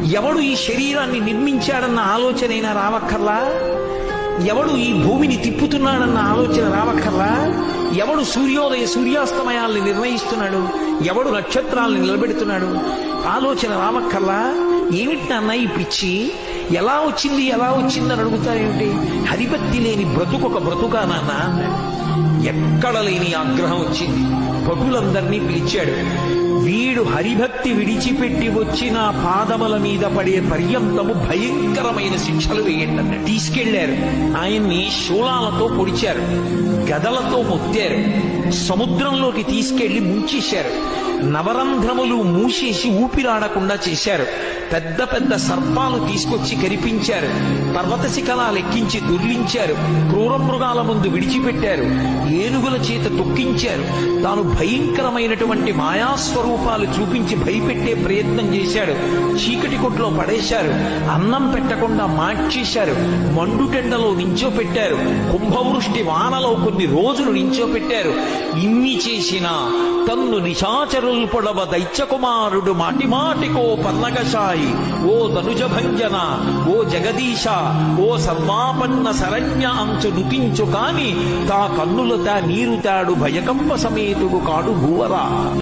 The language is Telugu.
ఎవడు ఈ శరీరాన్ని నిర్మించాడన్న ఆలోచనైనా రావక్కర్లా? ఎవడు ఈ భూమిని తిప్పుతున్నాడన్న ఆలోచన రావక్కర్లా? ఎవడు సూర్యోదయ సూర్యాస్తమయాల్ని నిర్ణయిస్తున్నాడు? ఎవడు నక్షత్రాలను నిలబెడుతున్నాడు? ఆలోచన రావక్కర్లా? ఏమిటి నాన్న ఈ పిచ్చి? ఎలా వచ్చింది అని అడుగుతారేమిటి? హరిభక్తి లేని బ్రతుకొక బ్రతుకా నాన్న అన్నాడు. ఎక్కడ లేని ఆగ్రహం వచ్చింది. భటులందరినీ పిలిచాడు. వీడు హరిభక్తి విడిచిపెట్టి వచ్చిన పాదముల మీద పడే పర్యంతము భయంకరమైన శిక్షలు వేయండి అన్నాడు. తీసుకెళ్లారు. ఆయన్ని శూలాలతో పొడిచారు, గదలతో మొత్తారు, సముద్రంలోకి తీసుకెళ్లి ముంచేశారు. నవరంధ్రములు మూసేసి ఊపిరాడకుండా చేశారు. పెద్ద పెద్ద సర్పాలు తీసుకొచ్చి కరిపించారు. పర్వత శిఖరాలు ఎక్కించి దుర్లించారు. క్రూర మృగాల ముందు విడిచిపెట్టారు. ఏనుగుల చేత తొక్కించారు. తాను భయంకరమైనటువంటి మాయాస్వరూపాలు చూపించి భయపెట్టే ప్రయత్నం చేశాడు. చీకటి కొట్లో పడేశారు. అన్నం పెట్టకుండా మార్చేశారు. మండుటెండలో నించోపెట్టారు. కుంభవృష్టి వానలో కొన్ని రోజులు నించోపెట్టారు. ఇన్ని చేసినా తన్ను నిశాచరుల్ పొడవ దైత్యకుమారుడు మాటిమాటికో పన్నగశాయి, ఓ ధనుజభంజన, ఓ జగదీశ, ఓ సర్వాపన్న శరణ్య అంచు నుతించు కాని తా కన్నులత నీరుతాడు భయకంప సమేతుడు కాడు భూవరా.